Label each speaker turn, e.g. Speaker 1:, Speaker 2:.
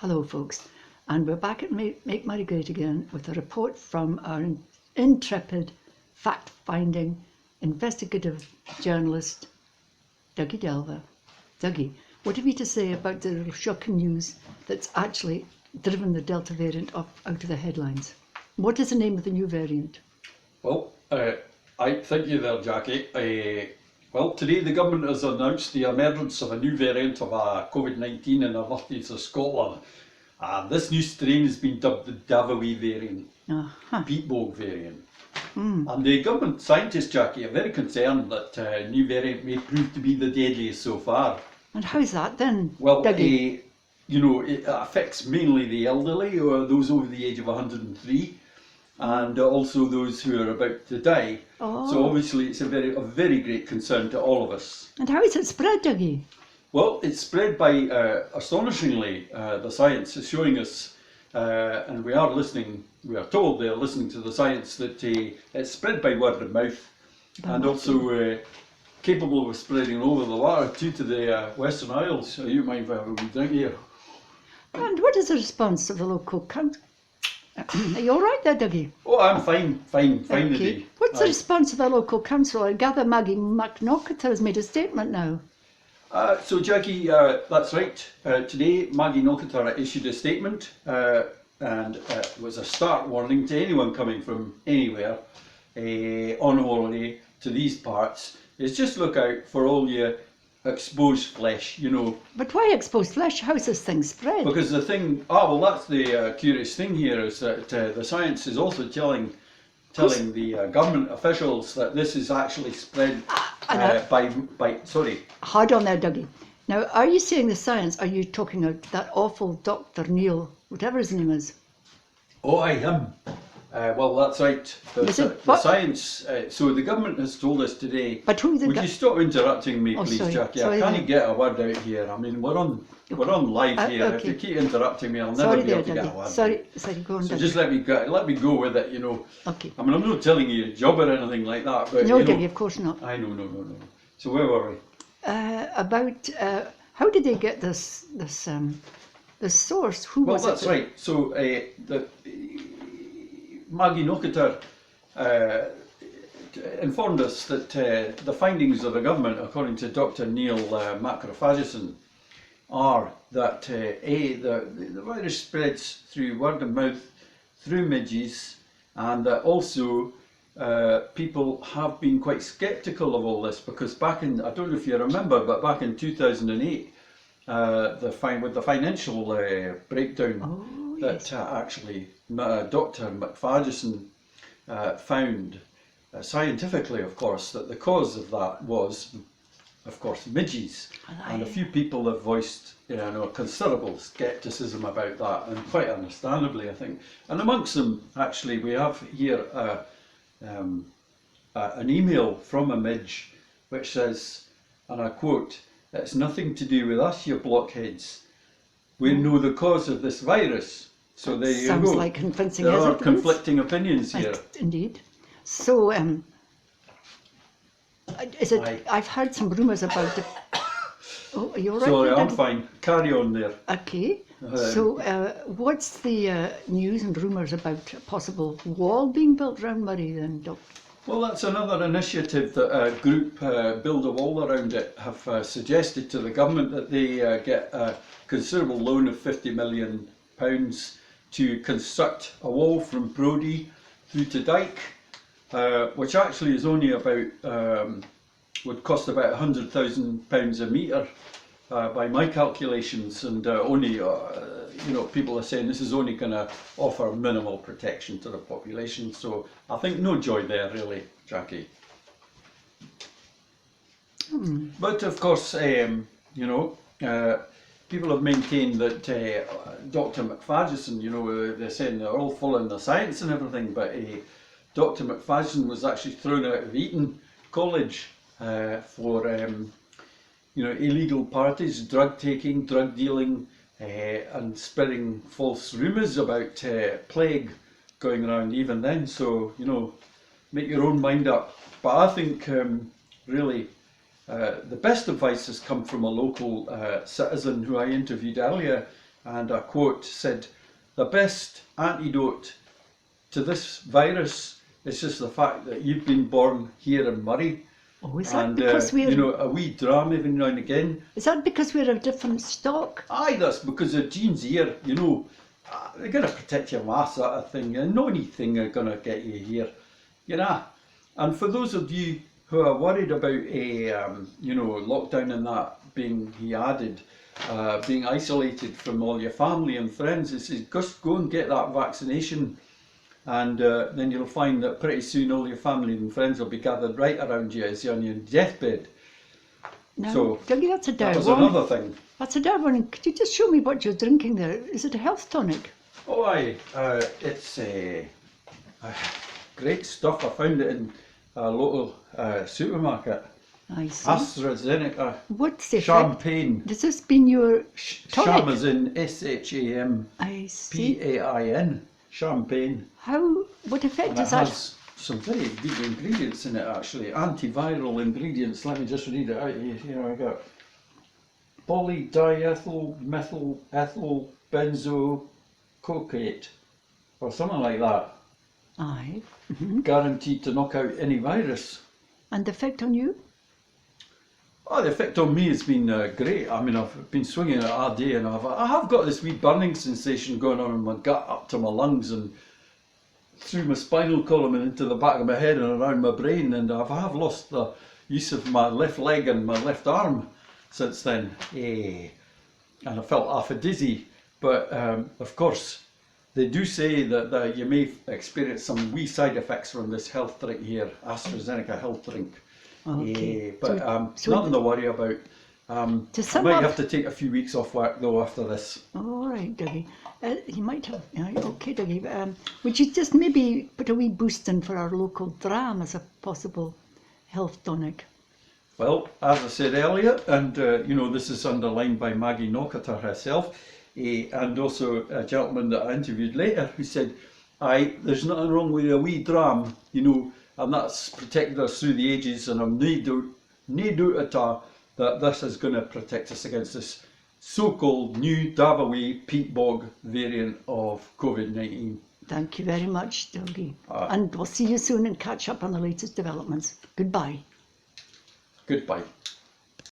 Speaker 1: Hello folks, and we're back at Make Moray Great again with a report from our intrepid, fact-finding, investigative journalist, Dougie Delver. Dougie, what have you to say about the shocking news that's actually driven the Delta variant out of the headlines? What is the name of the new variant?
Speaker 2: Well, I thank you there, Jackie. Well, today the government has announced the emergence of a new variant of COVID-19 in the northeast of Scotland. This new strain has been dubbed the Davawee variant, Beatbog variant. And the government scientists, Jackie, are very concerned that new variant may prove to be the deadliest so far.
Speaker 1: And how's that then,
Speaker 2: Well,
Speaker 1: Dougie?
Speaker 2: it affects mainly the elderly or those over the age of 103. And also those who are about to die. So obviously it's a very great concern to all of us.
Speaker 1: And how is it spread, Dougie?
Speaker 2: Well, it's spread by, astonishingly, the science is showing us, and we are told they're listening to the science, that it's spread by word of mouth and also capable of spreading over the water due to the Western Isles. So you might have a wee drink here.
Speaker 1: And what is the response of the local council? Are you all right there, Dougie?
Speaker 2: Oh, I'm fine today.
Speaker 1: What's the response of the local council? I gather Maggie McNaughton has made a statement now.
Speaker 2: So Jackie, that's right. Today Maggie McNaughton issued a statement and it was a stark warning to anyone coming from anywhere on holiday to these parts. Is just look out for all your exposed flesh, you know.
Speaker 1: But why exposed flesh? How's this thing spread?
Speaker 2: Because the thing, that's the curious thing here, is that the science is also telling the government officials that this is actually spread by. Sorry.
Speaker 1: Hard on there, Dougie. Now, are you saying the science? Are you talking about that awful Dr. Neil, whatever his name is?
Speaker 2: Oh, I am. Well, that's right. The science. So the government has told us today.
Speaker 1: But who?
Speaker 2: Would you stop interrupting me, please,
Speaker 1: sorry.
Speaker 2: Jackie?
Speaker 1: Sorry,
Speaker 2: I can't get a word out here. I mean, we're on live here.
Speaker 1: Okay.
Speaker 2: If you keep interrupting me, I'll never be able to get a word.
Speaker 1: Sorry, go on.
Speaker 2: So just let me go with it, you know.
Speaker 1: Okay.
Speaker 2: I mean, I'm not telling you a job or anything like that, but
Speaker 1: no, Dougie, of course not.
Speaker 2: I know, no. So where were we?
Speaker 1: About how did they get this source? Who was it?
Speaker 2: Well, that's right. So Maggie McNaughton informed us that the findings of the government, according to Dr. Neil Macrophageson, are that the virus spreads through word of mouth, through midges, and that also people have been quite sceptical of all this, because back in, I don't know if you remember, but back in 2008, with the financial breakdown, that actually Dr. Macphageson found, scientifically of course, that the cause of that was, of course, midges. And a few people have voiced considerable scepticism about that, and quite understandably, I think. And amongst them, actually, we have here an email from a midge which says, and I quote, "It's nothing to do with us, you blockheads. We know the cause of this virus." So there you go.
Speaker 1: Sounds like convincing
Speaker 2: evidence. There
Speaker 1: are
Speaker 2: conflicting opinions here.
Speaker 1: Indeed. So, is it? I've heard some rumours about it. Oh, are you all right?
Speaker 2: Sorry, I'm fine. Carry on there.
Speaker 1: Okay. So, what's the news and rumours about a possible wall being built around Moray then, Doc?
Speaker 2: Well, that's another initiative that a group, Build a Wall Around It, have suggested to the government, that they get a considerable loan of £50 million to construct a wall from Brodie through to Dyke, which actually is only about, would cost about £100,000 a metre by my calculations, and only, people are saying this is only going to offer minimal protection to the population. So I think no joy there really, Jackie. But of course, people have maintained that Dr. Macphageson, they're saying they're all following the science and everything, but Dr. Macphageson was actually thrown out of Eton College for illegal parties, drug taking, drug dealing, and spreading false rumours about plague going around even then. So, make your own mind up. But I think really the best advice has come from a local citizen who I interviewed earlier, and I quote, said, "The best antidote to this virus is just the fact that you've been born here in Moray."
Speaker 1: Oh, is that
Speaker 2: And,
Speaker 1: because we're...
Speaker 2: you know, a wee dram every now and again.
Speaker 1: Is that because we're a different stock?
Speaker 2: Aye, that's because the genes here, you know, they're going to protect your mass, sort of thing, and no anything are going to get you here, you know. And for those of you who are worried about a, you know, lockdown and that being, he added, being isolated from all your family and friends, he says, just go and get that vaccination, and then you'll find that pretty soon all your family and friends will be gathered right around you as you're on your deathbed.
Speaker 1: No,
Speaker 2: So,
Speaker 1: Dougie, that's a
Speaker 2: that
Speaker 1: dare
Speaker 2: was
Speaker 1: one.
Speaker 2: another thing.
Speaker 1: That's a dare one. Could you just show me what you're drinking there? Is it a health tonic?
Speaker 2: Oh aye, it's great stuff. I found it in a local supermarket.
Speaker 1: I see.
Speaker 2: AstraZeneca
Speaker 1: What's the effect?
Speaker 2: champagne.
Speaker 1: Does this mean your tonic?
Speaker 2: Sham as in SHAMPAIN.
Speaker 1: I see.
Speaker 2: Champagne.
Speaker 1: What effect
Speaker 2: And
Speaker 1: does
Speaker 2: it
Speaker 1: that?
Speaker 2: has some very good ingredients in it actually. Antiviral ingredients. Let me just read it out here. Here I got polydiethyl methyl ethyl benzocaate or something like that.
Speaker 1: Aye.
Speaker 2: Guaranteed to knock out any virus.
Speaker 1: And the effect on you?
Speaker 2: Oh, the effect on me has been great. I mean, I've been swinging it all day, and I have got this wee burning sensation going on in my gut up to my lungs and through my spinal column and into the back of my head and around my brain, and I have lost the use of my left leg and my left arm since then. And I felt half a dizzy, but of course they do say that you may experience some wee side effects from this health drink here, AstraZeneca health drink.
Speaker 1: Okay.
Speaker 2: But
Speaker 1: so
Speaker 2: nothing to worry about.
Speaker 1: To
Speaker 2: I
Speaker 1: sum
Speaker 2: might
Speaker 1: up-
Speaker 2: have to take a few weeks off work though after this.
Speaker 1: All right, Dougie. You might have. Okay, Dougie. Would you just maybe put a wee boost in for our local dram as a possible health tonic?
Speaker 2: Well, as I said earlier, and you know, this is underlined by Maggie Knockater herself, and also a gentleman that I interviewed later who said, "Aye, there's nothing wrong with a wee dram, you know, and that's protected us through the ages, and I'm no doubt at all that this is going to protect us against this so-called new Davaway peat bog variant of COVID-19.
Speaker 1: Thank you very much, Dougie. And we'll see you soon and catch up on the latest developments. Goodbye.
Speaker 2: Goodbye.